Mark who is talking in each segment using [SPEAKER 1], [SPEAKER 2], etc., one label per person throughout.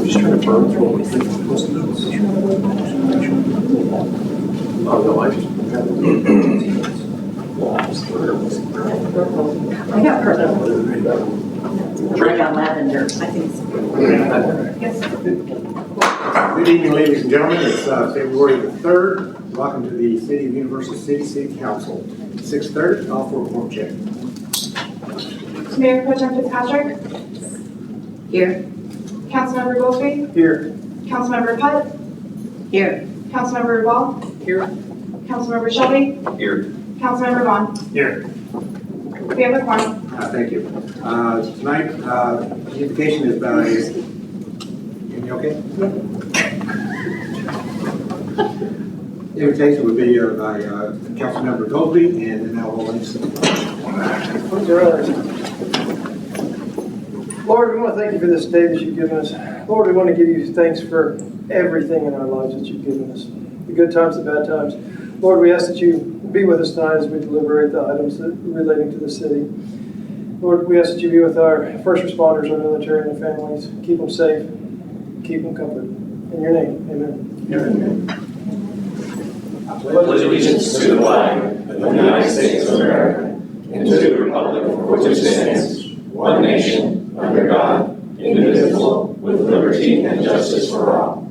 [SPEAKER 1] just trying to burn through all these things. Oh, no, I just.
[SPEAKER 2] I got purple. I got lavender. I think it's. Yes.
[SPEAKER 3] Good evening, ladies and gentlemen. It's February the 3rd. Welcome to the City of Universal City Council. 6:30, call for a quorum check.
[SPEAKER 4] Mayor Pro Tem Fitzpatrick.
[SPEAKER 2] Here.
[SPEAKER 4] Councilmember Goolsby.
[SPEAKER 3] Here.
[SPEAKER 4] Councilmember Putt.
[SPEAKER 2] Here.
[SPEAKER 4] Councilmember Rubal.
[SPEAKER 2] Here.
[SPEAKER 4] Councilmember Shelby.
[SPEAKER 1] Here.
[SPEAKER 4] Councilmember Vaughan.
[SPEAKER 3] Here.
[SPEAKER 4] We have a quorum.
[SPEAKER 3] Thank you. Tonight, the invocation is by, can you okay? The invitation would be by Councilmember Goolsby, and then now we'll
[SPEAKER 5] Close your eyes. Lord, we want to thank you for this day that you've given us. Lord, we want to give you thanks for everything in our lives that you've given us, the good times, the bad times. Lord, we ask that you be with us tonight as we deliberate the items that relating to the city. Lord, we ask that you be with our first responders, our military, and their families. Keep them safe. Keep them comforted. In your name, amen.
[SPEAKER 3] Amen.
[SPEAKER 6] I pledge allegiance to the flag of the United States of America and to the republic for which it stands, one nation, under God, indivisible, with liberty and justice for all.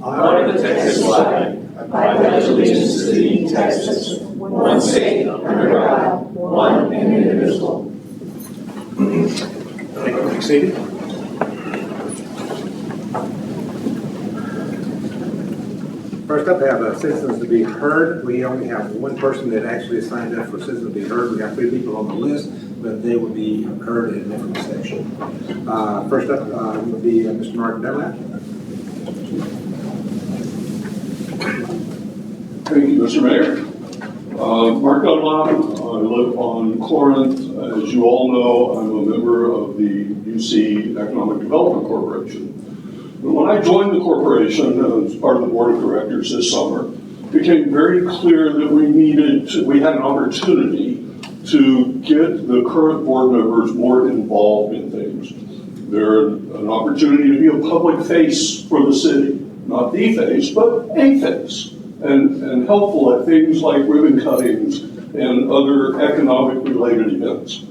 [SPEAKER 6] Honor the Texas flag. I pledge allegiance to thee, Texas, one state, under God, one and indivisible.
[SPEAKER 3] Thank you. Be seated. First up, we have citizens to be heard. We only have one person that actually signed up for citizens to be heard. We got 3 people on the list, but they will be heard in a different section. First up will be Mr. Mark Dunlap.
[SPEAKER 7] Thank you, Mr. Mayor. Mark Dunlap, I live on Corinth. As you all know, I'm a member of the UC Economic Development Corporation. And when I joined the corporation as part of the board of directors this summer, it became very clear that we had an opportunity to get the current board members more involved in things. They're an opportunity to be a public face for the city, not the face, but a face. And helpful at things like ribbon cuttings and other economic related events.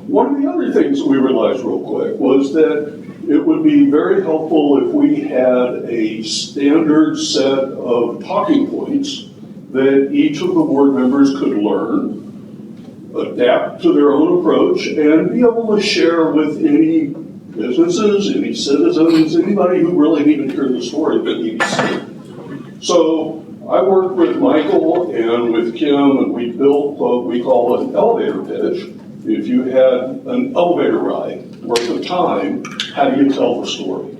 [SPEAKER 7] One of the other things that we realized real quick was that it would be very helpful if we had a standard set of talking points that each of the board members could learn, adapt to their own approach, and be able to share with any businesses, any citizens, anybody who really needed to hear the story of the EDC. So I worked with Michael and with Kim, and we built what we call an elevator pitch. If you had an elevator ride worth of time, how do you tell the story?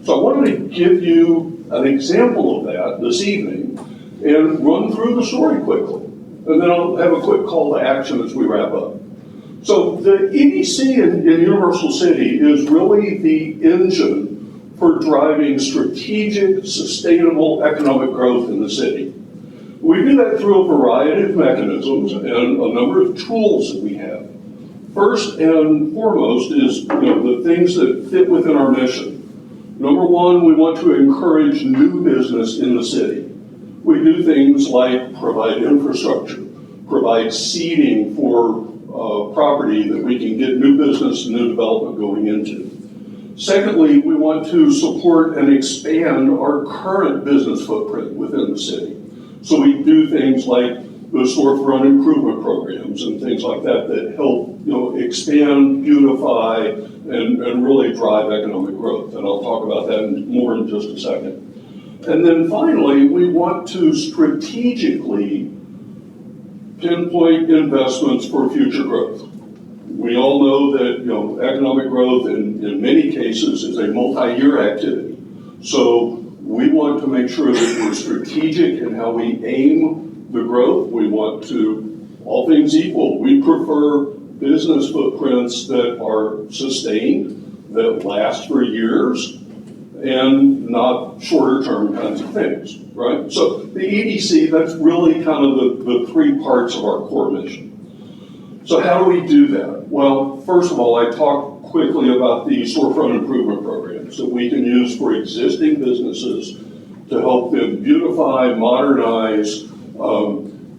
[SPEAKER 7] So I wanted to give you an example of that this evening and run through the story quickly. And then I'll have a quick call to action as we wrap up. So the EDC in Universal City is really the engine for driving strategic, sustainable economic growth in the city. We do that through a variety of mechanisms and a number of tools that we have. First and foremost is the things that fit within our mission. Number one, we want to encourage new business in the city. We do things like provide infrastructure, provide seeding for property that we can get new business and new development going into. Secondly, we want to support and expand our current business footprint within the city. So we do things like the storefront improvement programs and things like that that help expand, beautify, and really drive economic growth. And I'll talk about that more in just a second. And then finally, we want to strategically pinpoint investments for future growth. We all know that economic growth in many cases is a multi-year activity. So we want to make sure that we're strategic in how we aim the growth. We want to, all things equal, we prefer business footprints that are sustained, that last for years, and not shorter term kinds of things, right? So the EDC, that's really kind of the 3 parts of our core mission. So how do we do that? Well, first of all, I talked quickly about the storefront improvement programs that we can use for existing businesses to help them beautify, modernize,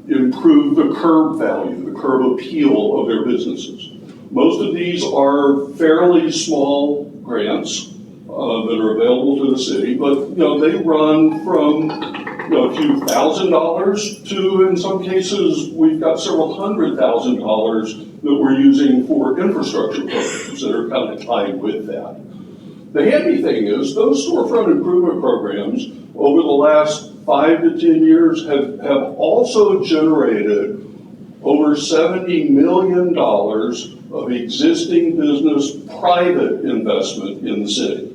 [SPEAKER 7] improve the curb value, the curb appeal of their businesses. Most of these are fairly small grants that are available to the city, but they run from a few $1,000s to, in some cases, we've got several $100,000 that we're using for infrastructure programs that are kind of tied with that. The handy thing is those storefront improvement programs over the last 5 to 10 years have also generated over $70 million of existing business private investment in the city.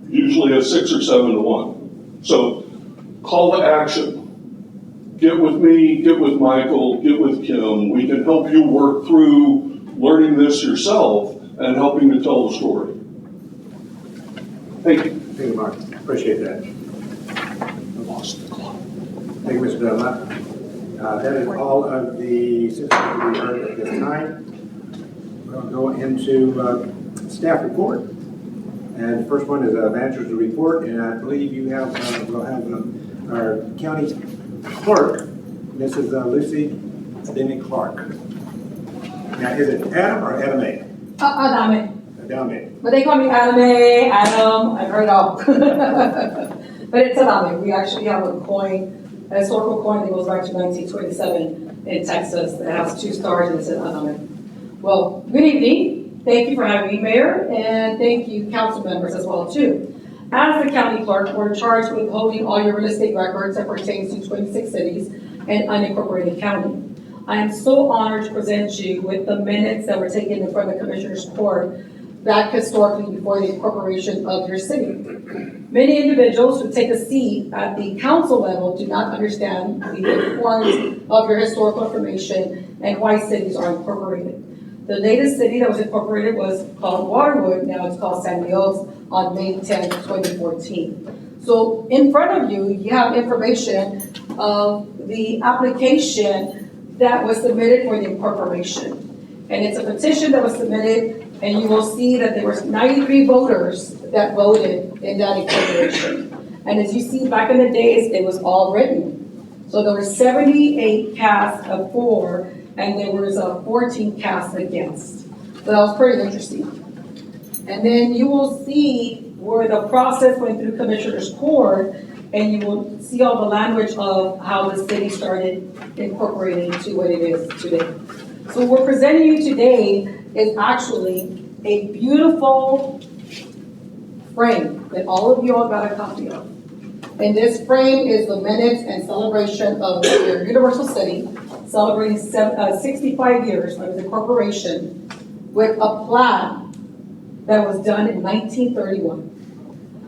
[SPEAKER 7] Usually a 6 or 7 to 1. So call to action. Get with me, get with Michael, get with Kim. We can help you work through learning this yourself and helping to tell the story. Thank you.
[SPEAKER 3] Thank you, Mark. Appreciate that.
[SPEAKER 7] I lost the clock.
[SPEAKER 3] Thank you, Mr. Dunlap. That is all of the citizens that we heard at this time. We'll go into staff report. And the first one is a manager's report, and I believe you have, we'll have our county clerk, Mrs. Lucy Denny Clark. Now, is it Adam or Adame?
[SPEAKER 2] Adame.
[SPEAKER 3] Adame.
[SPEAKER 2] But they call me Adame, Adam, I've heard it all. But it's Adame. We actually have a coin, a historical coin that goes back to 1927 in Texas that has 2 stars and it says Adame. Well, good evening. Thank you for having me, Mayor, and thank you, council members as well, too. As the county clerk, we're charged with holding all your real estate records that pertains to 26 cities and unincorporated county. I am so honored to present you with the minutes that were taken in front of the Commissioner's Court back historically before the incorporation of your city. Many individuals who take a seat at the council level do not understand the importance of your historical information and why cities are incorporated. The latest city that was incorporated was called Waterwood, now it's called San Diego, on May 10, 2014. So in front of you, you have information of the application that was submitted for the incorporation. And it's a petition that was submitted, and you will see that there were 93 voters that voted in that incorporation. And as you see, back in the days, it was all written. So there were 78 casts of for, and there was 14 casts against. So that was pretty interesting. And then you will see where the process went through Commissioner's Court, and you will see all the language of how the city started incorporating to what it is today. So what we're presenting you today is actually a beautiful frame that all of you all got a copy of. And this frame is the minutes and celebration of your Universal City, celebrating 65 years of the corporation with a plaque that was done in 1931.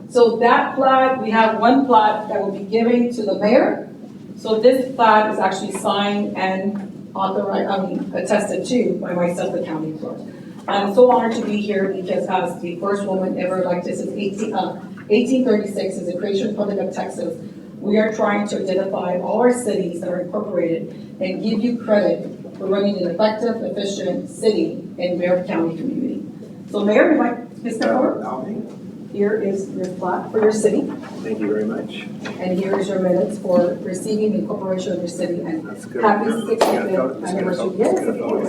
[SPEAKER 2] So that plaque, we have one plaque that will be given to the mayor. So this plaque is actually signed and authorized, attested to by myself, the county clerk. I'm so honored to be here because as the first woman ever elected since 1836 as the Creation Republic of Texas, we are trying to identify all our cities that are incorporated and give you credit for running an effective, efficient city and Mayor County community. So Mayor, if I can step forward. Here is your plaque for your city.
[SPEAKER 3] Thank you very much.
[SPEAKER 2] And here is your minutes for receiving the incorporation of your city and
[SPEAKER 3] That's good.
[SPEAKER 2] happy 65th anniversary. Yes, of course.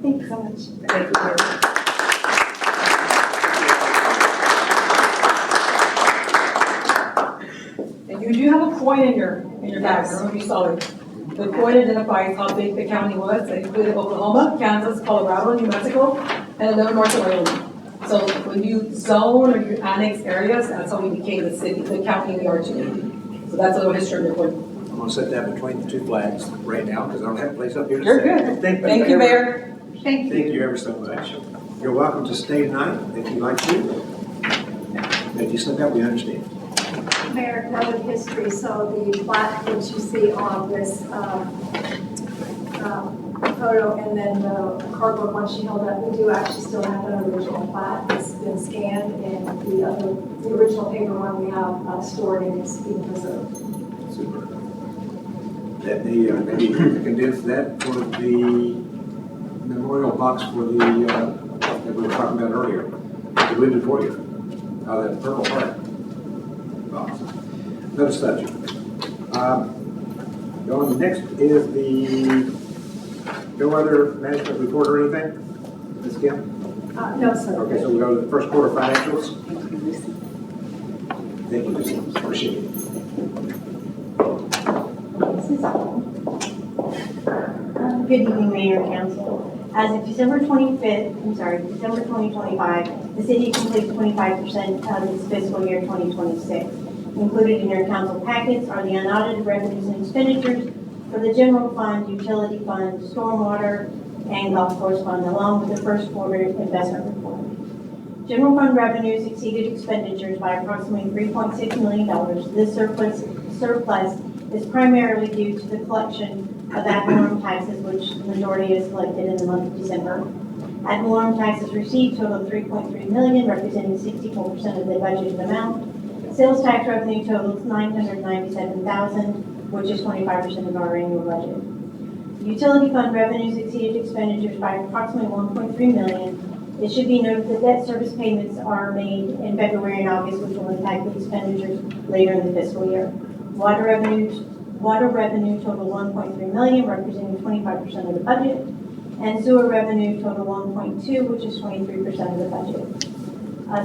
[SPEAKER 4] Thank you so much.
[SPEAKER 2] Thank you, Mayor. And you do have a coin in your bag. I don't know if you saw it. The coin identifies how big the county was. It included Oklahoma, Kansas, Colorado, New Mexico, and a little North Carolina. So when you zone or you annex areas, that's how we became the city, the county we are today. So that's a little history of the coin.
[SPEAKER 3] I'm going to set that between the 2 flags right now because I don't have a place up here to
[SPEAKER 2] You're
[SPEAKER 3] sit.
[SPEAKER 2] good. Thank you, Mayor.
[SPEAKER 4] Thank you.
[SPEAKER 3] Thank you ever so much. You're welcome to stay tonight if you'd like to. If you slip out, we understand.
[SPEAKER 8] Mayor, note of history, so the plaque that you see on this photo and then the cardboard one she held up, we do actually still have an original plaque. It's been scanned and the original paper one we have stored and it's being preserved.
[SPEAKER 3] Super. that they, maybe condense that for the memorial box for the, that we were talking about earlier, the wounded warrior, that Purple Heart box. Another subject. Going next is the, no other management report or anything? Ms. Kim?
[SPEAKER 8] No, sir.
[SPEAKER 3] Okay, so we go to the first quarter financials. Thank you, Lucy. Appreciate it.
[SPEAKER 9] Good evening, Mayor and Council. As of December 2025, the city completes 25% of its fiscal year 2026. Included in your council packets are the unaudited revenues and expenditures for the general fund, utility fund, stormwater, and golf course fund, along with the first quarter investment report. General fund revenues exceeded expenditures by approximately $3.6 million. This surplus is primarily due to the collection of ad valorem taxes, which the majority is collected in the month of December. Ad valorem taxes received totaled $3.3 million, representing 64% of the budgeted amount. Sales tax revenue totals $997,000, which is 25% of our annual budget. Utility fund revenues exceeded expenditures by approximately $1.3 million. It should be noted that debt service payments are made in February and August, which will impact the expenditures later in the fiscal year. Water revenue totaled $1.3 million, representing 25% of the budget, and sewer revenue totaled $1.2, which is 23% of the budget.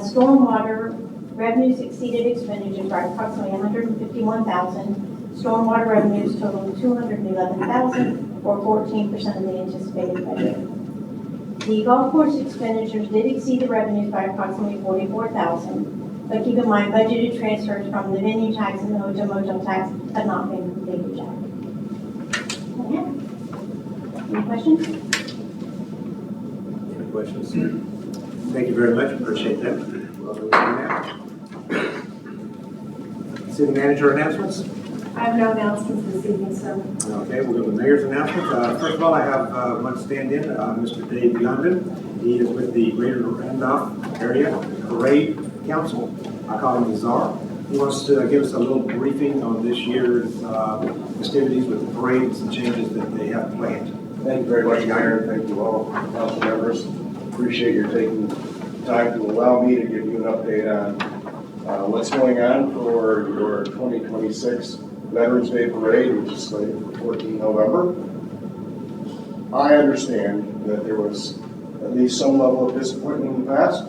[SPEAKER 9] Stormwater revenues exceeded expenditures by approximately $151,000. Stormwater revenues totaled $211,000, or 14% of the anticipated budget. The golf course expenditures did exceed the revenues by approximately $44,000, but keep in mind budgeted transfers from the venue tax and the hotel motel tax have not been completed yet. Any questions?
[SPEAKER 3] Any questions? Thank you very much. Appreciate that. Well done. City manager announcements.
[SPEAKER 8] I have no announcements this evening, sir.
[SPEAKER 3] Okay, we'll go to the mayor's announcements. First of all, I have one stand-in, Mr. Dave Youngman. He is with the Greater Randolph Area Parade Council. I call him the czar. He wants to give us a little briefing on this year's festivities with the parade and some changes that they have planned.
[SPEAKER 10] Thank you very much, Mayor. Thank you all, council members. Appreciate your taking time to allow me to give you an update on what's going on for your 2026 Veterans Day Parade, which is slated for 14 November. I understand that there was at least some level of disappointment in the past,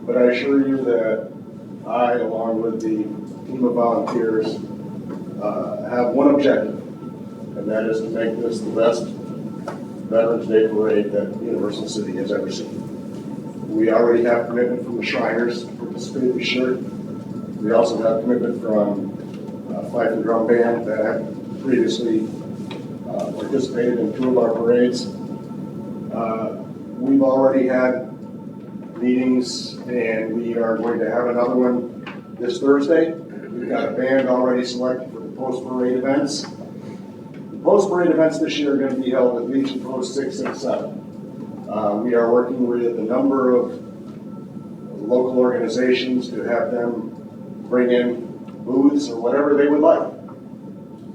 [SPEAKER 10] but I assure you that I, along with the team of volunteers, have one objective, and that is to make this the best Veterans Day Parade that Universal City has ever seen. We already have commitment from the Shriners to participate this year. We also have commitment from Fife and Drum Band that have previously participated in 2 of our parades. We've already had meetings, and we are going to have another one this Thursday. We've got a band already selected for the post-parade events. The post-parade events this year are going to be held at Legion Post 6 and 7. We are working with a number of local organizations to have them bring in booths or whatever they would like.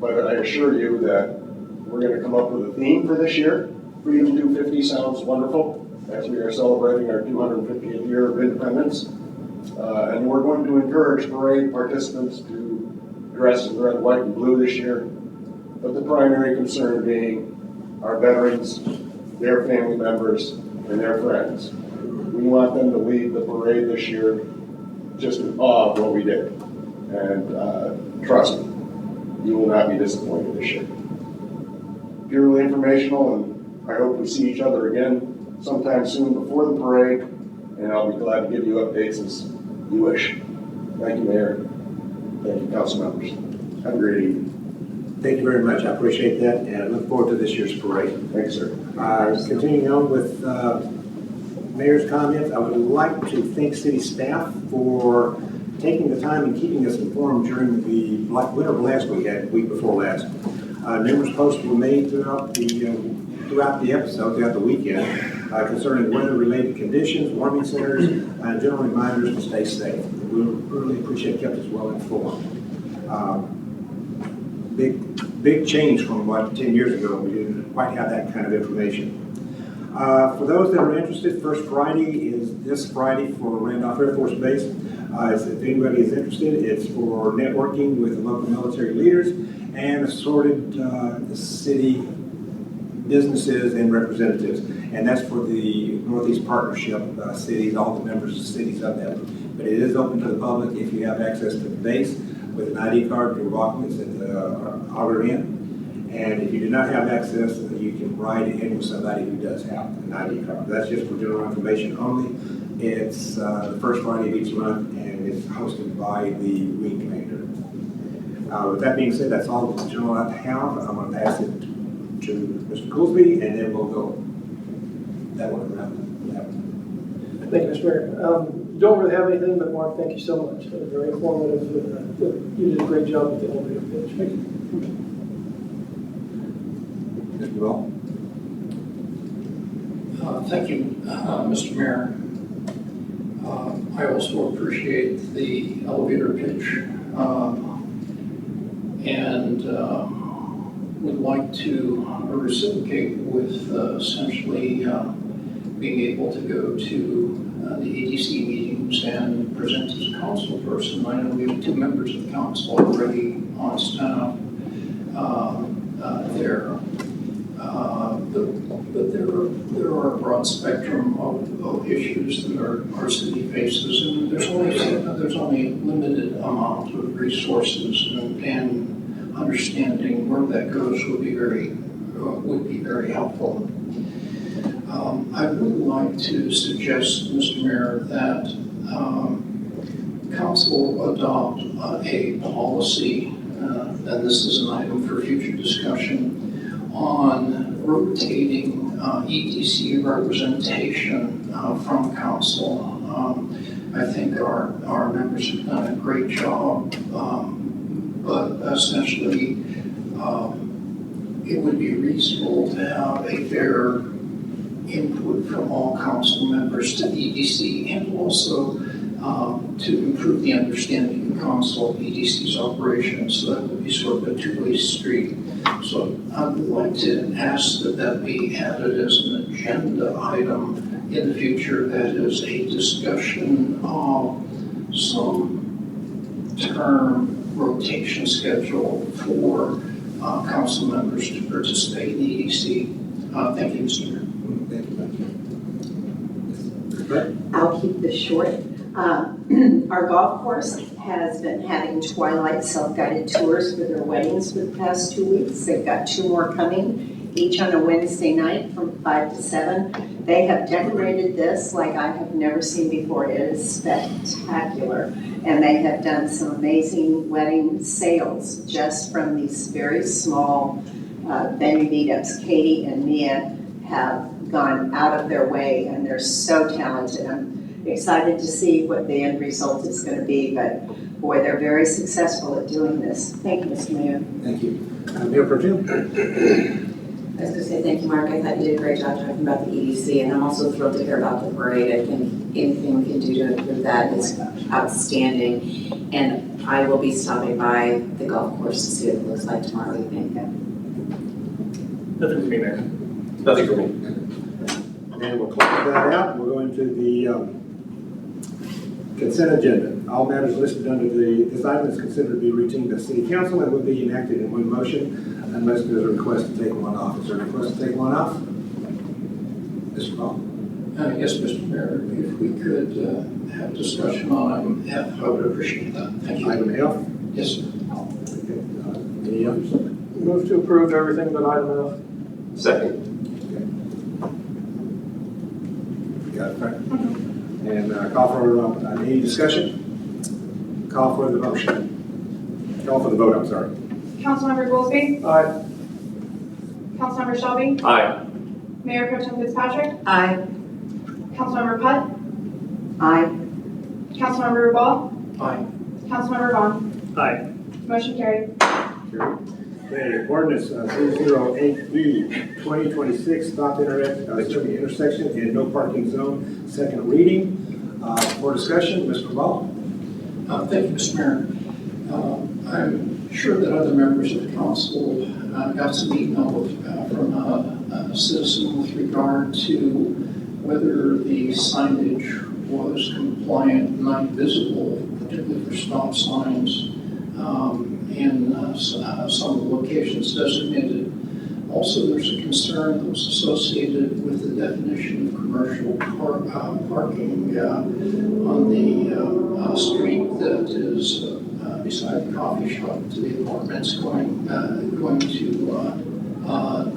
[SPEAKER 10] But I assure you that we're going to come up with a theme for this year. Freedom 250 sounds wonderful as we are celebrating our 250th year of independence. And we're going to encourage parade participants to dress in red, white, and blue this year. But the primary concern being our veterans, their family members, and their friends. We want them to lead the parade this year just in awe of what we did. And trust me, you will not be disappointed this year. Purely informational, and I hope we see each other again sometime soon before the parade, and I'll be glad to give you updates as you wish. Thank you, Mayor. Thank you, council members. Have a great evening.
[SPEAKER 3] Thank you very much. I appreciate that, and I look forward to this year's parade.
[SPEAKER 10] Thanks, sir.
[SPEAKER 3] Continuing on with Mayor's comments, I would like to thank city staff for taking the time and keeping us informed during the winter blast we had the week before last. Numerous posts were made throughout the episode, throughout the weekend, concerning weather-related conditions, warming centers, and general reminders to stay safe. We really appreciate kept us well informed. Big big change from what 10 years ago, we didn't quite have that kind of information. For those that are interested, First Friday is this Friday for Randolph Air Force Base. If anybody is interested, it's for networking with local military leaders and assorted city businesses and representatives. And that's for the Northeast Partnership cities, all the members of cities of that. But it is open to the public if you have access to the base with an ID card. You're welcome. It's at the outer end. And if you do not have access, you can ride in with somebody who does have an ID card. That's just for general information only. It's the first Friday of each month, and it's hosted by the wing commander. With that being said, that's all the general I have. I'm going to pass it to Mr. Goolsby, and then we'll go that one around.
[SPEAKER 5] Thank you, Mr. Mayor. Don't really have anything, but Mark, thank you so much. Very informative. You did a great job with the elevator pitch. Thank you.
[SPEAKER 3] Mr. Ball.
[SPEAKER 11] Thank you, Mr. Mayor. I also appreciate the elevator pitch and would like to reciprocate with essentially being able to go to the ADC meetings and present as a council person. I know we have 2 members of the council already on staff there. But there are a broad spectrum of issues that our city faces, and there's only a limited amount of resources, and understanding where that goes would be very helpful. I would like to suggest, Mr. Mayor, that council adopt a policy, and this is an item for future discussion, on rotating EDC representation from council. I think our members have done a great job, but essentially it would be reasonable to have a fair input from all council members to the EDC, and also to improve the understanding of council of EDC's operations. So that would be sort of a two-way street. So I would like to ask that be added as an agenda item in the future. That is a discussion of some term rotation schedule for council members to participate in the EDC. Thank you, Mr. Mayor.
[SPEAKER 12] I'll keep this short. Our golf course has been having twilight self-guided tours for their weddings for the past 2 weeks. They've got 2 more coming, each on a Wednesday night from 5 to 7. They have decorated this like I have never seen before. It is spectacular. And they have done some amazing wedding sales just from these very small venue meetups. Katie and Mia have gone out of their way, and they're so talented. I'm excited to see what the end result is going to be, but boy, they're very successful at doing this. Thank you, Mr. Mayor.
[SPEAKER 3] Thank you. Mayor Pro Tem.
[SPEAKER 13] I was going to say thank you, Mark. I thought you did a great job talking about the EDC, and I'm also thrilled to hear about the parade. I think anything we can do to improve that is outstanding, and I will be stopping by the golf course to see what it looks like tomorrow evening.
[SPEAKER 6] Nothing for me, Mayor. Nothing for me.
[SPEAKER 3] And we'll close that out. We'll go into the consent agenda. All matters listed under this item is considered to be routine by City Council and will be enacted in one motion unless there's a request to take one off. Is there a request to take one off? Mr. Paul?
[SPEAKER 11] Yes, Mr. Mayor, if we could have discussion on item F, I would appreciate that. Thank you.
[SPEAKER 3] Item F?
[SPEAKER 11] Yes, sir.
[SPEAKER 3] Okay. Any others?
[SPEAKER 5] Move to approve everything but item F.
[SPEAKER 6] Second.
[SPEAKER 3] Got it, right? And call for any discussion? Call for the motion. Call for the vote, I'm sorry.
[SPEAKER 8] Councilmember Goolsby?
[SPEAKER 5] Aye.
[SPEAKER 8] Councilmember Shelby?
[SPEAKER 6] Aye.
[SPEAKER 8] Mayor Pro Tem Fitzpatrick?
[SPEAKER 2] Aye.
[SPEAKER 8] Councilmember Putt?
[SPEAKER 12] Aye.
[SPEAKER 8] Councilmember Rubal?
[SPEAKER 11] Aye.
[SPEAKER 8] Councilmember Vaughan?
[SPEAKER 6] Aye.
[SPEAKER 8] Motion carried.
[SPEAKER 3] Okay, ordinance 008E 2026, stop intersection and no parking zone, second reading. For discussion, Mr. Ball.
[SPEAKER 11] Thank you, Mr. Mayor. I'm sure that other members of the council got some email from a citizen with regard to whether the signage was compliant, not visible, particularly for stop signs in some of the locations designated. Also, there's a concern that was associated with the definition of commercial parking on the street that is beside the coffee shop to the apartments going to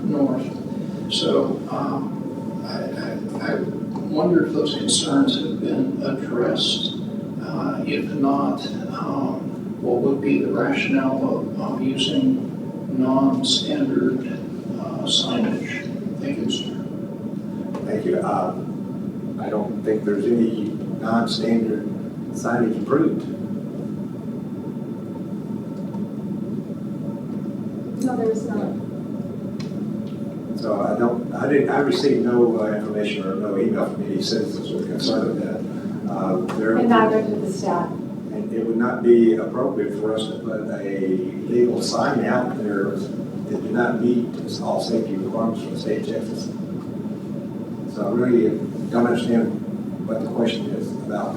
[SPEAKER 11] north. So I wonder if those concerns have been addressed. If not, what would be the rationale of using non-standard signage? Thank you, sir.
[SPEAKER 3] Thank you. I don't think there's any non-standard signage approved.
[SPEAKER 8] No, there is not.
[SPEAKER 3] So I received no information or no email from any citizens with concern of that.
[SPEAKER 8] And neither did the staff.
[SPEAKER 3] And it would not be appropriate for us to put a legal sign out there that do not meet all safety requirements from the state of Texas. So I really don't understand what the question is about.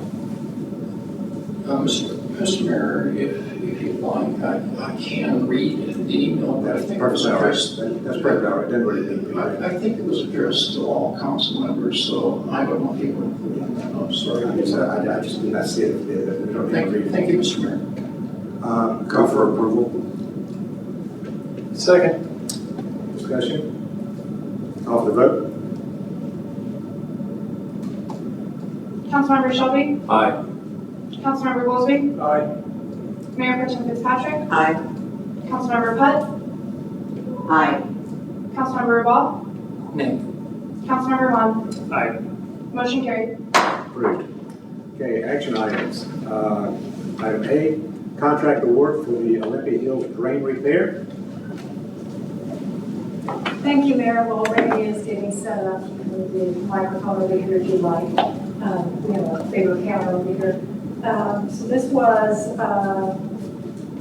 [SPEAKER 11] Mr. Mayor, if you'd like, I can read the email, but I think it was addressed.
[SPEAKER 3] That's perfect. It doesn't really need to be.
[SPEAKER 11] I think it was addressed to all council members, so I don't know if you were included in that. I'm sorry.
[SPEAKER 3] I just did not see it.
[SPEAKER 11] Thank you, Mr. Mayor.
[SPEAKER 3] Call for approval.
[SPEAKER 5] Second.
[SPEAKER 3] Discussion. Call for the vote.
[SPEAKER 4] Councilmember Shelby,
[SPEAKER 1] Aye.
[SPEAKER 4] Councilmember Goolsby,
[SPEAKER 5] Aye.
[SPEAKER 4] Mayor Pro Tem Fitzpatrick,
[SPEAKER 12] Aye.
[SPEAKER 4] Councilmember Putt,
[SPEAKER 12] Aye.
[SPEAKER 4] Councilmember Rubal,
[SPEAKER 11] Nay.
[SPEAKER 4] Councilmember Vaughan.
[SPEAKER 1] Aye.
[SPEAKER 4] Motion carried.
[SPEAKER 3] Approved. Okay, action items. Item A, contract award for the Olympia Hills drain repair.
[SPEAKER 8] Thank you, Mayor. While Ray is getting set up with the microphone over here, if you'd like. We have a bigger camera over here. So this was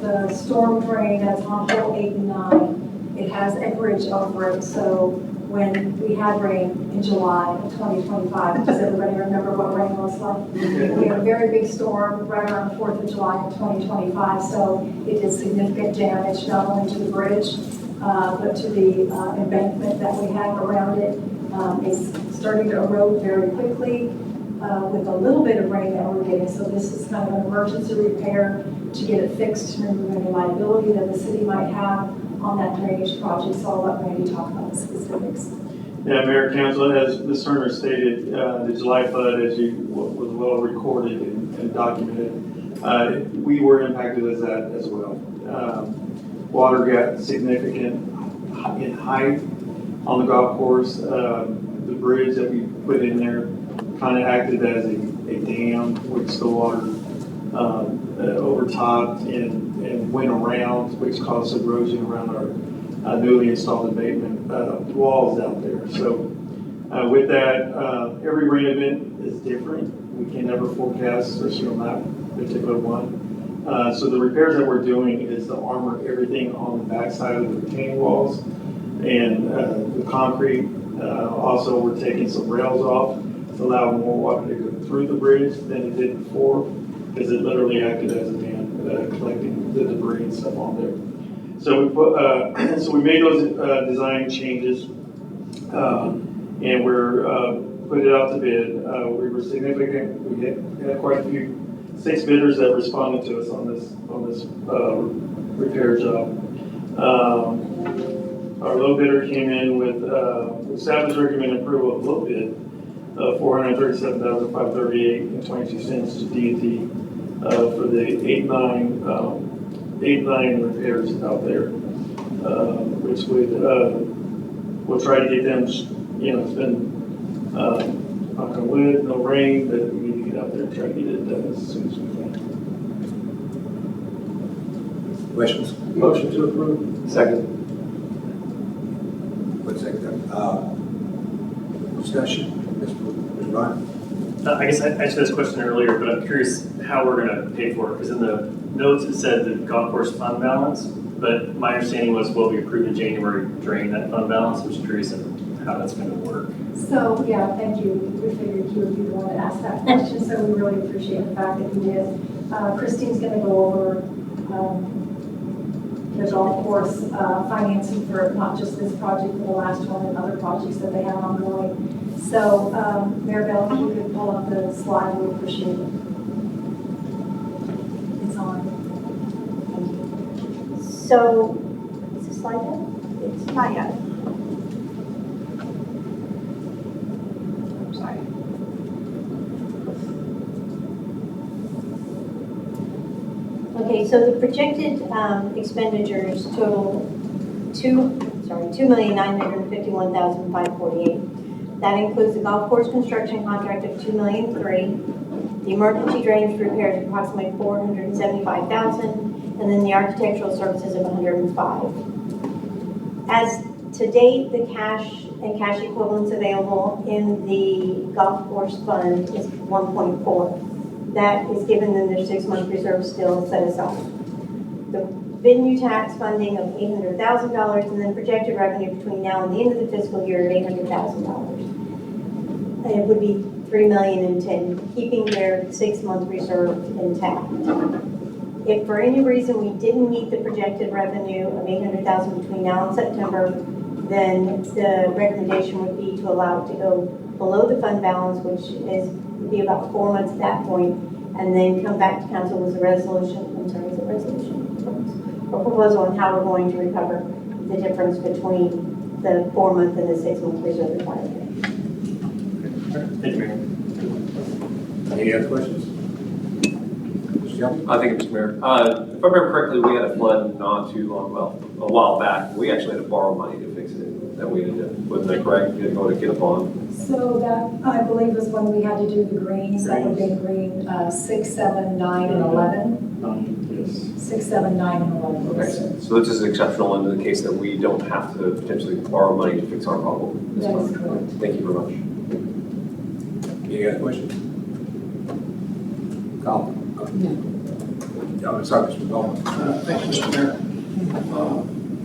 [SPEAKER 8] the storm drain that's on hole 8 and 9. It has a bridge over it, so when we had rain in July of 2025, does everybody remember what rain was like? We had a very big storm right around the 4th of July of 2025, so it did significant damage not only to the bridge, but to the embankment that we have around it. It's starting to erode very quickly with a little bit of rain that we're getting. So this is kind of an emergency repair to get it fixed, to remove any liability that the city might have on that drainage project. So I'll let Randy talk about the specifics.
[SPEAKER 14] Yeah, Mayor, Council, as Ms. Turner stated, the July flood, as you was well recorded and documented, we were impacted as that as well. Water got significant in height on the golf course. The bridge that we put in there kind of acted as a dam, which the water overtopped and went around, which caused erosion around our newly installed abatement walls out there. So with that, every rain event is different. We can never forecast, especially on that particular one. So the repairs that we're doing is to armor everything on the backside of the retaining walls and the concrete. Also, we're taking some rails off to allow more water to go through the bridge than it did before, because it literally acted as a dam, collecting the debris and stuff on there. So we put, so we made those design changes, and we're put it out to bid. We were significant. We had quite a few 6 bidders that responded to us on this repair job. Our low bidder came in with staff is recommending approval of low bid of $437,538 and 22 cents to D&D for the 8-9 repairs out there, which would we'll try to get them. You know, it's been knock on wood, no rain, but we need to get out there and try to get it done as soon as we can.
[SPEAKER 3] Questions?
[SPEAKER 5] Motion to approve.
[SPEAKER 1] Second.
[SPEAKER 3] Wait a second. Discussion. Mr. Vaughan?
[SPEAKER 15] I guess I asked this question earlier, but I'm curious how we're gonna pay for it, because in the notes it said the golf course fund balance, but my understanding was what we approved in January drained that fund balance. I'm just curious how that's gonna work.
[SPEAKER 8] So, yeah, thank you. We figured you would be the one to ask that question, so we really appreciate the fact that you did. Christine's gonna go over the golf course financing for not just this project, but the last one and other projects that they have ongoing. So, Maribel, if you could pull up the slide, we appreciate it. It's on. Thank you.
[SPEAKER 9] So, is the slide up? It's not yet. I'm sorry. Okay, so the projected expenditures total $2,951,548. That includes the golf course construction contract of $2,003,000, the emergency drainage repairs of approximately $475,000, and then the architectural services of $105,000. As to date, the cash and cash equivalents available in the golf course fund is $1.4. That is given in their 6-month reserve still set aside. The venue tax funding of $800,000, and then projected revenue between now and the end of the fiscal year of $800,000. It would be $3 million in 10, keeping their 6-month reserve intact. If for any reason we didn't meet the projected revenue of $800,000 between now and September, then the recommendation would be to allow it to go below the fund balance, which would be about 4 months at that point, and then come back to council with a resolution, or proposal on how we're going to recover the difference between the 4-month and the 6-month reserve requirement.
[SPEAKER 15] Thank you, Mayor.
[SPEAKER 3] Any other questions? Mr. Shelby?
[SPEAKER 6] I think, Mr. Mayor, if I remember correctly, we had a flood not too long, well, a while back. We actually had to borrow money to fix it. That we did, wasn't that correct? You didn't go to get a bond.
[SPEAKER 8] So that, I believe, was when we had to do the greens, that would be green 6, 7, 9, and 11. 6, 7, 9, and 11.
[SPEAKER 6] Okay, so this is exceptional in the case that we don't have to potentially borrow money to fix our problem.
[SPEAKER 8] That is correct.
[SPEAKER 6] Thank you very much.
[SPEAKER 3] Any other questions? Colin? No. Sorry, Mr. Vaughan.
[SPEAKER 11] Thank you, Mr. Mayor.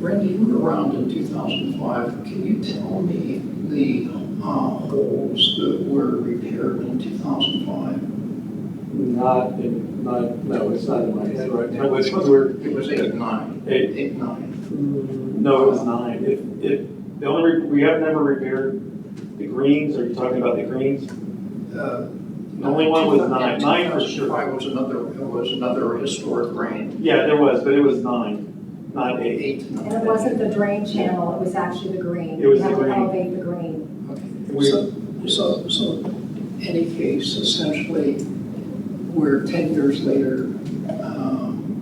[SPEAKER 11] Randy, you were around in 2005. Can you tell me the holes that were repaired in 2005?
[SPEAKER 14] No, it's not in my head right now.
[SPEAKER 11] It was 8-9. 8-9.
[SPEAKER 14] No, it was 9. The only, we have never repaired the greens. Are you talking about the greens? The only one was 9. 9 for sure.
[SPEAKER 11] Was another historic rain.
[SPEAKER 14] Yeah, there was, but it was 9, not 8.
[SPEAKER 8] And it wasn't the drain channel, it was actually the green.
[SPEAKER 14] It was
[SPEAKER 8] You had
[SPEAKER 14] the green.
[SPEAKER 8] to elevate the green.
[SPEAKER 11] Okay. So in any case, essentially, we're 10 years later,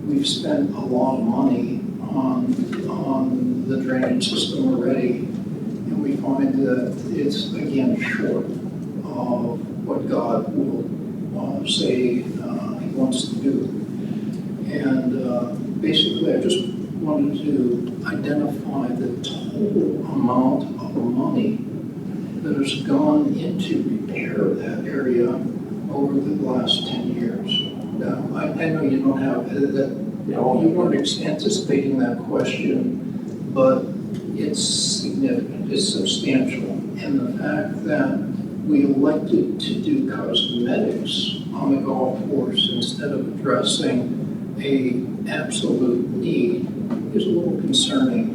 [SPEAKER 11] we've spent a lot of money on the drainage system already, and we find that it's again short of what God will say He wants to do. And basically, I just wanted to identify the total amount of money that has gone into repair of that area over the last 10 years. Now, I know you don't have that. You weren't anticipating that question, but it's significant, it's substantial. And the fact that we elected to do cosmetics on the golf course instead of addressing a absolute need is a little concerning.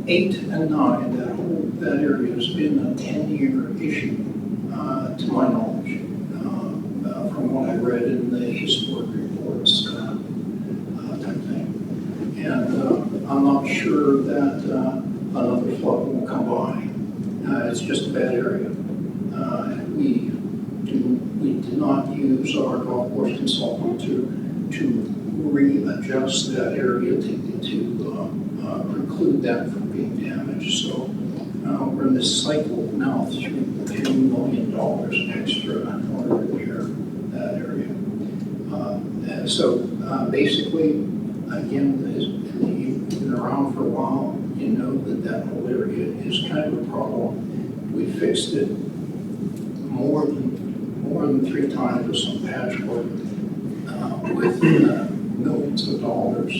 [SPEAKER 11] 8 and 9, that area has been a 10-year issue, to my knowledge, from what I read in the historic reports type thing. And I'm not sure that another flood will come by. It's just a bad area. We did not use our golf course consultant to readjust that area to preclude that from being damaged. So we're in this cycle now through $10 million extra in order to repair that area. Basically, again, you've been around for a while, you know that whole area is kind of a problem. we fixed it more than 3 times with some patchwork, with millions of dollars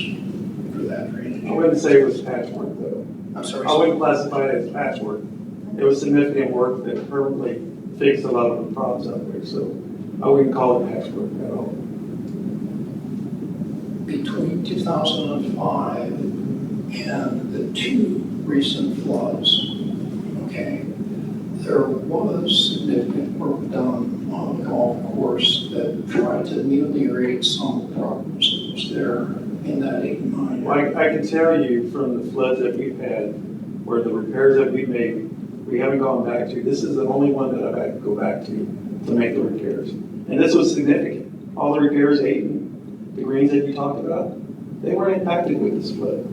[SPEAKER 11] for that drainage.
[SPEAKER 14] I wouldn't say it was patchwork though.
[SPEAKER 11] I'm sorry.
[SPEAKER 14] I wouldn't classify it as patchwork. It was significant work that permanently fixed a lot of the problems out there, so I wouldn't call it patchwork at all.
[SPEAKER 11] Between 2005 and the 2 recent floods, okay, there was significant work done on the golf course that tried to ameliorate some of the problems that was there in that 8 and 9.
[SPEAKER 14] Well, I can tell you from the floods that we've had, where the repairs that we've made, we haven't gone back to. This is the only one that I've had to go back to make the repairs. And this was significant. All the repairs, 8 and the greens that you talked about, they weren't impacted with this flood.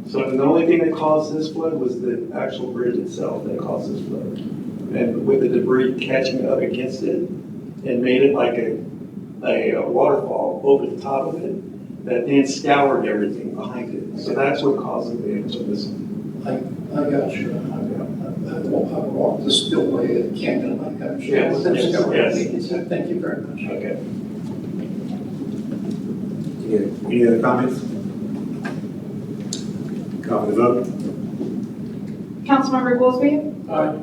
[SPEAKER 14] So the only thing that caused this flood was the actual bridge itself that caused this flood. And with the debris catching up against it, and made it like a waterfall over the top of it, that then scoured everything behind it. So that's what caused the damage of this one.
[SPEAKER 11] I got you. I walked the spillway at Canyon. I got you.
[SPEAKER 14] Yes.
[SPEAKER 11] Thank you very much.
[SPEAKER 14] Okay.
[SPEAKER 3] Any other comments? Call for the vote.
[SPEAKER 4] Councilmember Goolsby?
[SPEAKER 5] Aye.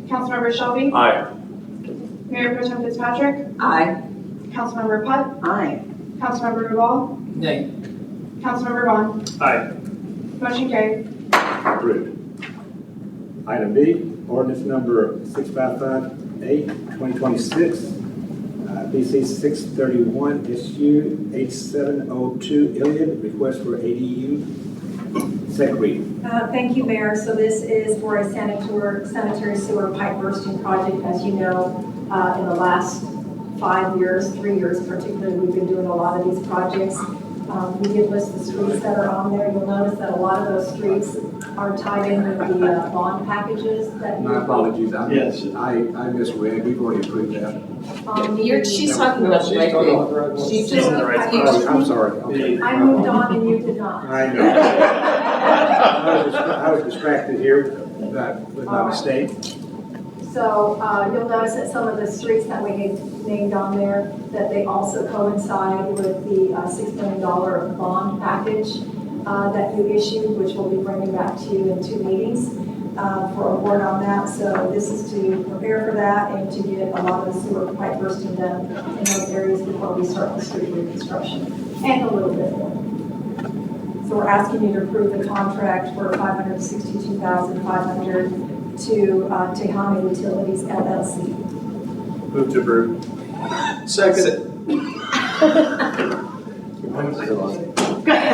[SPEAKER 4] Councilmember Shelby?
[SPEAKER 6] Aye.
[SPEAKER 4] Mayor Pro Tem Fitzpatrick?
[SPEAKER 12] Aye.
[SPEAKER 4] Councilmember Putt?
[SPEAKER 12] Aye.
[SPEAKER 4] Councilmember Rubal?
[SPEAKER 11] Nay.
[SPEAKER 4] Councilmember Vaughan?
[SPEAKER 15] Aye.
[SPEAKER 4] Motion carried.
[SPEAKER 3] Approved. Item B, ordinance number 655A, 2026, PC 631, SU 8702, Iliad, request for ADU. Second reading.
[SPEAKER 8] Thank you, Mayor. So this is for a sanitary sewer pipe bursting project. As you know, in the last 5 years, 3 years particularly, we've been doing a lot of these projects. We did list the streets that are on there. You'll notice that a lot of those streets are tied in with the bond packages that.
[SPEAKER 3] My apologies,
[SPEAKER 14] Yes.
[SPEAKER 3] I misread, we've already approved that.
[SPEAKER 13] She's talking about the right thing. She's just,
[SPEAKER 3] I'm sorry. Okay.
[SPEAKER 8] I moved on and you did not.
[SPEAKER 3] I know. I was distracted here with my mistake.
[SPEAKER 8] So you'll notice that some of the streets that we had named on there, that they also coincide with the $6 million bond package that you issued, which we'll be bringing back to you in 2 meetings for a board on that. So this is to prepare for that and to get a lot of the sewer pipe bursting done in those areas before we start the street reconstruction, and a little bit more. So we're asking you to approve the contract for $562,500 to Tehama Utilities LLC.
[SPEAKER 15] Move to approve.
[SPEAKER 5] Second.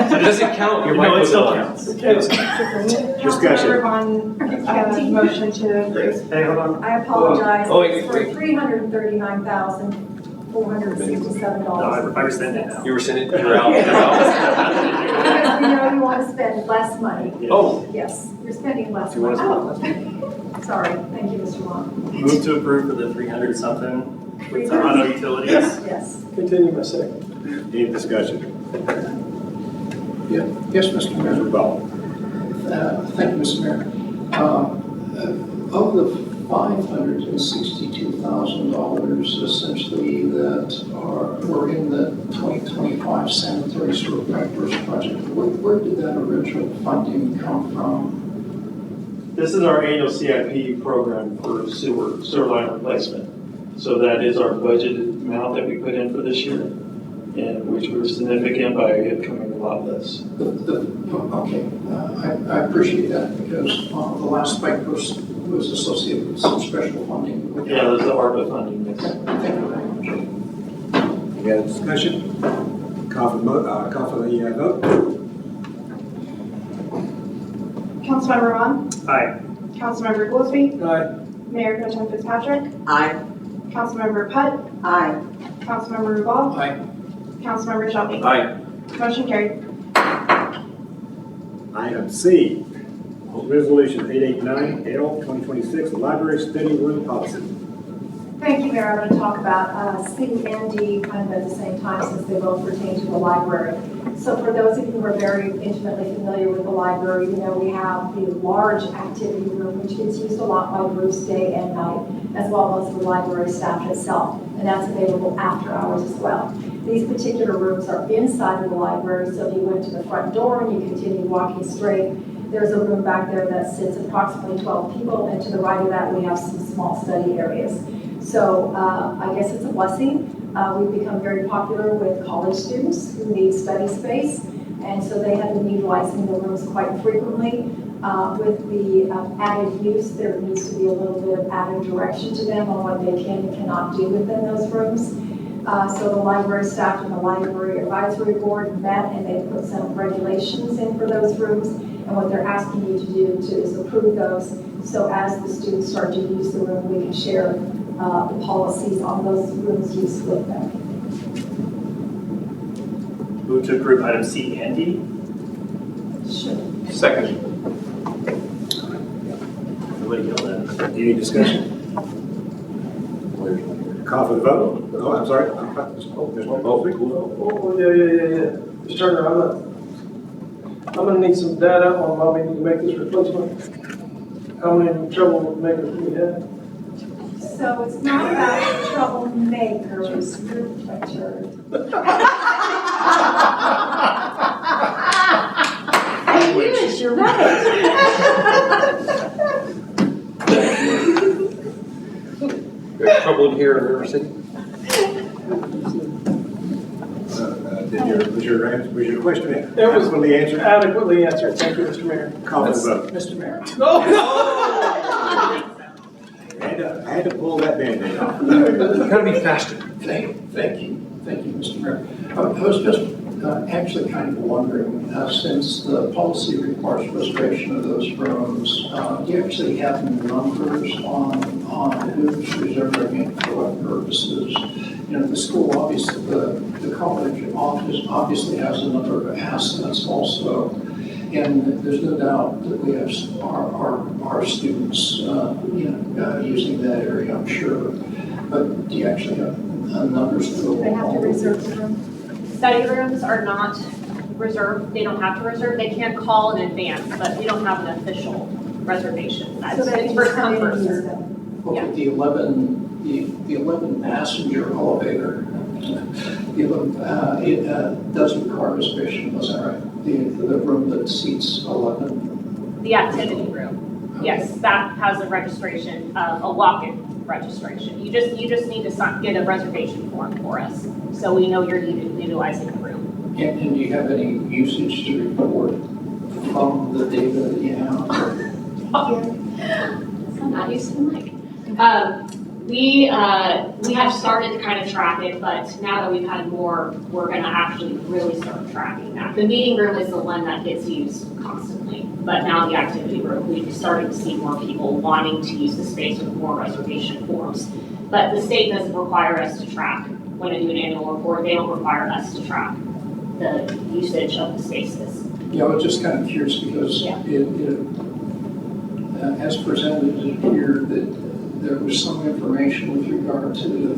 [SPEAKER 6] So does it count? Your
[SPEAKER 15] No,
[SPEAKER 6] mic
[SPEAKER 15] it
[SPEAKER 6] was
[SPEAKER 15] still
[SPEAKER 6] on.
[SPEAKER 15] counts.
[SPEAKER 4] Councilmember
[SPEAKER 3] Discussion.
[SPEAKER 4] Vaughan, motion to approve.
[SPEAKER 14] Hey, hold on.
[SPEAKER 8] I apologize,
[SPEAKER 6] Oh, wait,
[SPEAKER 8] it's for
[SPEAKER 6] wait.
[SPEAKER 8] $339,467.
[SPEAKER 15] No, I rescind it now.
[SPEAKER 6] You were sending, you're out. You're out.
[SPEAKER 8] Because we know you want to spend less money.
[SPEAKER 6] Oh.
[SPEAKER 8] Yes, you're spending less
[SPEAKER 6] You want
[SPEAKER 8] money.
[SPEAKER 6] to
[SPEAKER 8] Sorry, thank you, Mr. Long.
[SPEAKER 15] Move to approve for the 300 something with Toronto Utilities.
[SPEAKER 8] Yes.
[SPEAKER 5] Continue my second.
[SPEAKER 3] Any discussion?
[SPEAKER 11] Yeah. Yes, Mr. Mayor.
[SPEAKER 3] Mr. Ball.
[SPEAKER 11] Thank you, Mr. Mayor. Of the $562,000 essentially that were in the 2025 sanitary sewer pipe burst project, where did that original funding come from?
[SPEAKER 14] This is our annual CIP program for sewer line replacement. So that is our budgeted amount that we put in for this year, and which was significant by it coming a lot less.
[SPEAKER 11] Okay, I appreciate that because the last pipe burst was associated with some special funding.
[SPEAKER 14] Yeah, there's the ARPA funding. Yes.
[SPEAKER 11] Thank you very much.
[SPEAKER 3] Any other discussion? Call for the vote.
[SPEAKER 4] Councilmember Vaughan?
[SPEAKER 15] Aye.
[SPEAKER 4] Councilmember Goolsby?
[SPEAKER 5] Aye.
[SPEAKER 4] Mayor Pro Tem Fitzpatrick?
[SPEAKER 12] Aye.
[SPEAKER 4] Councilmember Putt?
[SPEAKER 12] Aye.
[SPEAKER 4] Councilmember Rubal?
[SPEAKER 11] Aye.
[SPEAKER 4] Councilmember Shelby?
[SPEAKER 6] Aye.
[SPEAKER 4] Motion carried.
[SPEAKER 3] Item C, Resolution 889L 2026, Library Study Room Policy.
[SPEAKER 8] Thank you, Mayor. I'm going to talk about C and D kind of at the same time since they both pertain to the library. So for those of you who are very intimately familiar with the library, you know we have the large activity room, which gets used a lot by groups day and night, as well as the library staff itself, and that's available after hours as well. These particular rooms are inside of the library, so if you went to the front door and you continue walking straight, there's a room back there that sits approximately 12 people, and to the right of that, we have some small study areas. So I guess it's a blessing. We've become very popular with college students who need study space, and so they have been utilizing the rooms quite frequently. With the added use, there needs to be a little bit of added direction to them on what they can and cannot do within those rooms. So the library staff and the library advisory board met, and they put some regulations in for those rooms, and what they're asking you to do is approve those, so as the students start to use the room, we can share the policies on those rooms used with them.
[SPEAKER 15] Move to approve item C and D.
[SPEAKER 8] Sure.
[SPEAKER 6] Second.
[SPEAKER 15] Nobody yelled at us.
[SPEAKER 3] Any discussion? Call for the vote? Oh, I'm sorry. There's one Goolsby.
[SPEAKER 5] Oh, yeah. Mr. Turner, I'm gonna need some data on how we need to make this replacement. How many troublemakers do we have?
[SPEAKER 8] So it's not about troublemakers, you're a turd.
[SPEAKER 12] Yes, you're right.
[SPEAKER 6] There's trouble in here in River City?
[SPEAKER 3] Was your question
[SPEAKER 5] It was
[SPEAKER 3] adequately answered?
[SPEAKER 5] adequately answered. Thank you, Mr. Mayor.
[SPEAKER 3] Call for the vote.
[SPEAKER 11] Mr. Mayor.
[SPEAKER 3] I had to pull that Band-Aid off.
[SPEAKER 6] Gotta be faster.
[SPEAKER 11] Thank you, Mr. Mayor. I was just actually kind of wondering, since the policy requires reservation of those rooms, do you actually have numbers on who's reserving it for what purposes? You know, the school, obviously, the college obviously has a number of assets also, and there's no doubt that we have our students, using that area, I'm sure. But do you actually have numbers for the
[SPEAKER 4] They have to reserve the room. Study rooms are not reserved. They don't have to reserve. They can call in advance, but we don't have an official reservation.
[SPEAKER 8] So they can
[SPEAKER 4] first
[SPEAKER 8] come
[SPEAKER 4] come,
[SPEAKER 8] in and
[SPEAKER 4] first
[SPEAKER 8] use
[SPEAKER 4] served.
[SPEAKER 8] them.
[SPEAKER 11] Okay, the 11 passenger elevator, it does require reservation, is that right? The room that seats 11?
[SPEAKER 4] The activity room. Yes, that has a registration, a walk-in registration. You just need to get a reservation form for us, so we know you're utilizing the room.
[SPEAKER 11] And do you have any usage to report from the data that you have?
[SPEAKER 4] I'm not used to the mic. We have started to kind of track it, but now that we've had more, we're going to actually really start tracking that. The meeting room is the one that gets used constantly, but now the activity room, we've started to see more people wanting to use the space with more reservation forms. But the state doesn't require us to track when I do an annual report. They don't require us to track the usage of the spaces.
[SPEAKER 11] Yeah, I was just kind of curious because as presented, it appeared that there was some information with regard to the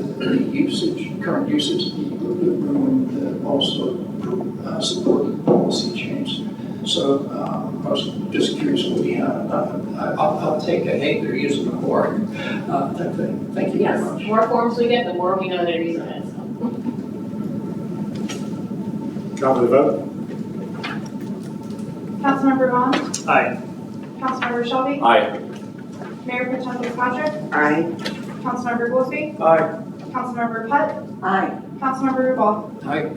[SPEAKER 11] current usage of the room that also supported the policy change. So I was just curious what we have. I'll take a hey, they're using it more type thing. Thank you very much.
[SPEAKER 4] Yes, more forms we get, the more we know they're using it.
[SPEAKER 3] Call for the vote.
[SPEAKER 4] Councilmember Vaughan?
[SPEAKER 15] Aye.
[SPEAKER 4] Councilmember Shelby?
[SPEAKER 6] Aye.
[SPEAKER 4] Mayor Pro Tem Fitzpatrick?
[SPEAKER 12] Aye.
[SPEAKER 4] Councilmember Goolsby?
[SPEAKER 5] Aye.
[SPEAKER 4] Councilmember Putt?
[SPEAKER 12] Aye.
[SPEAKER 4] Councilmember Rubal?
[SPEAKER 11] Aye.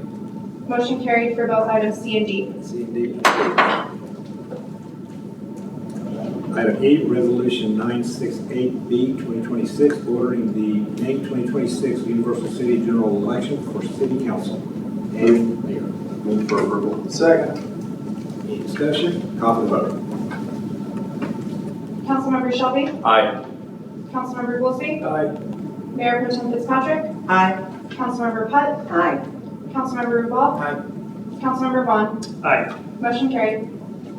[SPEAKER 4] Motion carried for both items C and D.
[SPEAKER 3] C and D. Item E, Resolution 968B 2026, ordering the May 2026 Universal City General Election for City Council. And Mayor.
[SPEAKER 6] Move for approval.
[SPEAKER 5] Second.
[SPEAKER 3] Any discussion? Call for the vote.
[SPEAKER 4] Councilmember Shelby?
[SPEAKER 6] Aye.
[SPEAKER 4] Councilmember Goolsby?
[SPEAKER 5] Aye.
[SPEAKER 4] Mayor Pro Tem Fitzpatrick?
[SPEAKER 12] Aye.
[SPEAKER 4] Councilmember Putt?
[SPEAKER 12] Aye.
[SPEAKER 4] Councilmember Rubal?
[SPEAKER 5] Aye.
[SPEAKER 4] Councilmember Vaughan?
[SPEAKER 15] Aye.
[SPEAKER 4] Motion carried.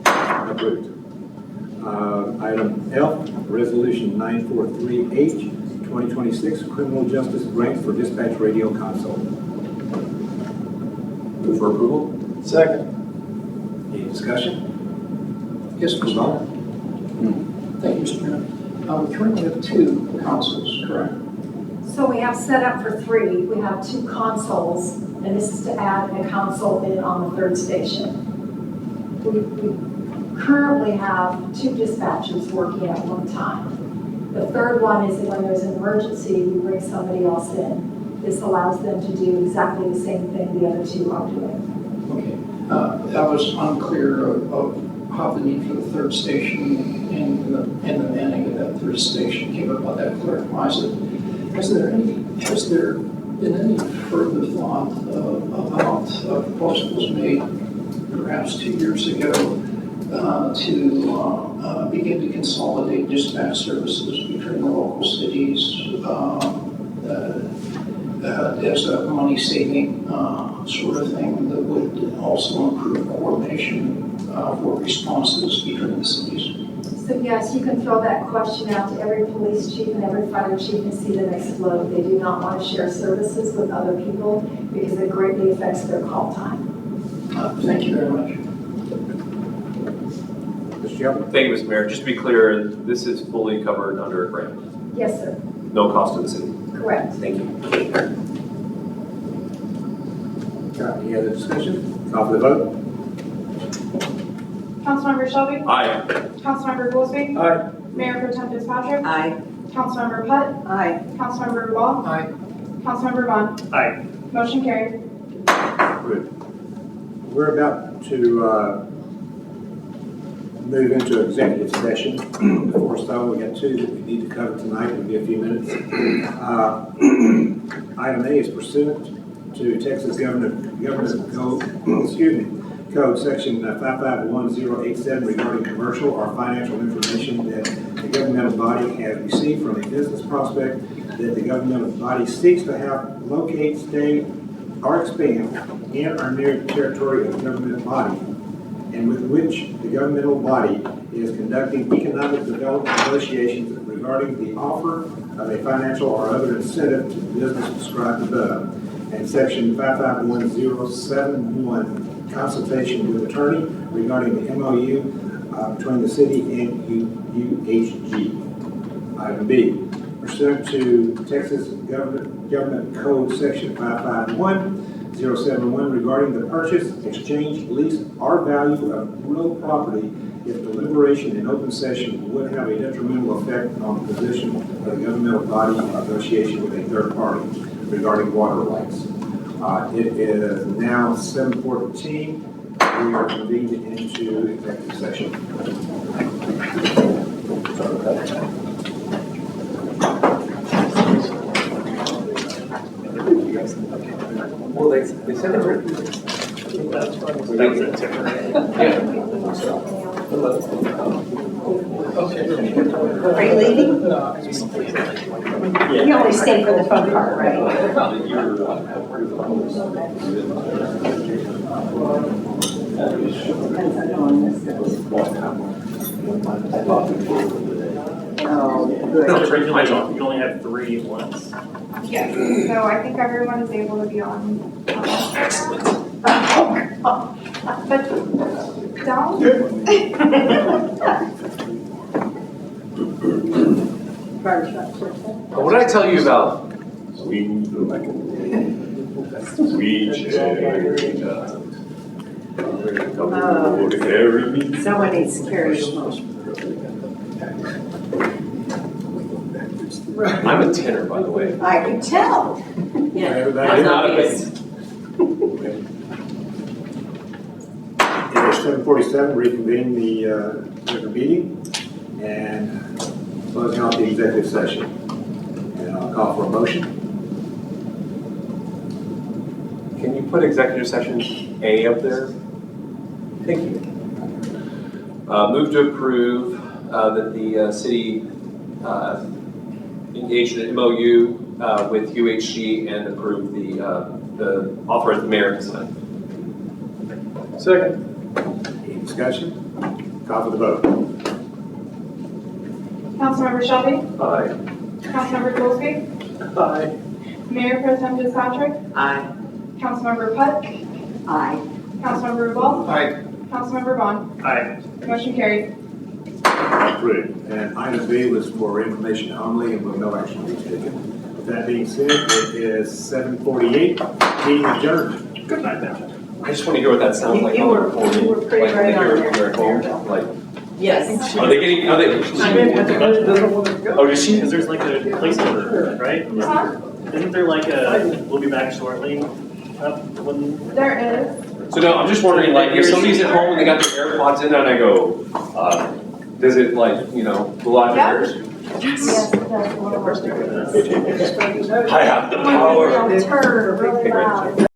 [SPEAKER 3] Approved. Item F, Resolution 943H 2026, Criminal Justice Grant for Dispatch Radio Console.
[SPEAKER 6] Move for approval.
[SPEAKER 5] Second.
[SPEAKER 3] Any discussion?
[SPEAKER 11] Yes, Mr.
[SPEAKER 3] Vaughan?
[SPEAKER 11] Thank you, Mr. Mayor. We currently have 2 consoles, correct?
[SPEAKER 8] So we have set up for 3. We have 2 consoles, and this is to add a console in on the 3rd station. We currently have 2 dispatchers working at one time. The 3rd one is that when there's an emergency, we bring somebody else in. This allows them to do exactly the same thing the other 2 are doing.
[SPEAKER 11] Okay. I was unclear of how the need for the 3rd station and the manning of that 3rd station came about. That clarifies it. Has there been any further thought about proposals made perhaps 2 years ago to begin to consolidate dispatch services between the local cities as a money-saving sort of thing that would also improve coordination for responses between the cities?
[SPEAKER 8] So yes, you can throw that question out to every police chief and every fire chief and see them explode. They do not want to share services with other people because it greatly affects their call time.
[SPEAKER 11] Thank you very much.
[SPEAKER 3] Mr. Shelby?
[SPEAKER 6] Thank you, Mr. Mayor. Just to be clear, this is fully covered under a grant.
[SPEAKER 8] Yes, sir.
[SPEAKER 6] No cost to the city.
[SPEAKER 8] Correct.
[SPEAKER 6] Thank you.
[SPEAKER 3] Any other discussion? Call for the vote.
[SPEAKER 16] Councilmember Shelby?
[SPEAKER 6] Aye.
[SPEAKER 16] Councilmember Goolsby?
[SPEAKER 5] Aye.
[SPEAKER 16] Mayor Pro Tem Fitzpatrick?
[SPEAKER 13] Aye.
[SPEAKER 16] Councilmember Putt?
[SPEAKER 12] Aye.
[SPEAKER 16] Councilmember Rubal?
[SPEAKER 11] Aye.
[SPEAKER 16] Councilmember Vaughan?
[SPEAKER 15] Aye.
[SPEAKER 16] Motion carried.
[SPEAKER 3] Good. We're about to move into executive session. Before so, we got 2 that we need to cover tonight. It'll be a few minutes. Item A is pursuant to Texas Government Code, Code Section 551087 regarding commercial or financial information that the governmental body has received from a business prospect that the governmental body seeks to have locate, stay, or expand in or near the territory of the government body, and with which the governmental body is conducting economic development negotiations regarding the offer of a financial or other incentive to the business described above, and Section 551071, consultation with attorney regarding the MOU between the city and UHG. Item B, pursuant to Texas Government Code Section 551071 regarding the purchase, exchange, lease, or value of real property if deliberation in open session would have a detrimental effect on the position of the governmental body in negotiation with a third party regarding water rights. It is now 7:14. We are convened into executive session.
[SPEAKER 6] Well, they said they were.
[SPEAKER 15] That was a temporary.
[SPEAKER 12] Are you leaving? You only stay for the fun part, right?
[SPEAKER 15] You only have 3 at once.
[SPEAKER 16] Yes, so I think everyone is able to be on.
[SPEAKER 6] Excellent.
[SPEAKER 16] But don't.
[SPEAKER 6] What did I tell you about? Sweet
[SPEAKER 12] Someone needs to carry your motion.
[SPEAKER 6] I'm a tenor, by the way.
[SPEAKER 12] I can tell.
[SPEAKER 13] Yeah.
[SPEAKER 6] I'm not a bass.
[SPEAKER 3] It is 7:47, reconvene the regular meeting and closing out the executive session. And I'll call for a motion.
[SPEAKER 6] Can you put executive session A up there? Thank you. Move to approve that the city engage in an MOU with UHG and approve the authorize the mayor to sign.
[SPEAKER 5] Second.
[SPEAKER 3] Any discussion? Call for the vote.
[SPEAKER 16] Councilmember Shelby?
[SPEAKER 6] Aye.
[SPEAKER 16] Councilmember Goolsby?
[SPEAKER 5] Aye.
[SPEAKER 16] Mayor Pro Tem Fitzpatrick?
[SPEAKER 13] Aye.
[SPEAKER 16] Councilmember Putt?
[SPEAKER 12] Aye.
[SPEAKER 16] Councilmember Rubal.
[SPEAKER 3] Aye.
[SPEAKER 16] Councilmember Vaughan.
[SPEAKER 15] Aye.
[SPEAKER 16] Motion carried.
[SPEAKER 3] Approved. And item B was for information only and will no action be taken. With that being said, it is 7:48, meeting adjourned. Good night now.
[SPEAKER 6] I just want to hear what that sounds like.
[SPEAKER 12] You
[SPEAKER 6] on the
[SPEAKER 12] were
[SPEAKER 6] recording.
[SPEAKER 12] pretty
[SPEAKER 6] Like,
[SPEAKER 12] right
[SPEAKER 6] when
[SPEAKER 12] on
[SPEAKER 6] they're
[SPEAKER 12] there.
[SPEAKER 6] at home, like,
[SPEAKER 12] Yes.
[SPEAKER 6] are they getting, are they? Oh, does she?
[SPEAKER 15] Because there's like a placeholder, right?
[SPEAKER 16] Huh?
[SPEAKER 15] Isn't there like a, we'll be back shortly, up when?
[SPEAKER 16] There is.
[SPEAKER 6] So no, I'm just wondering, like, if somebody's at home and they got their AirPods in and I go, does it like, you know, go out
[SPEAKER 16] Yeah.
[SPEAKER 6] yours?
[SPEAKER 16] Yes, it does.
[SPEAKER 6] I have the power.
[SPEAKER 16] Turn really loud.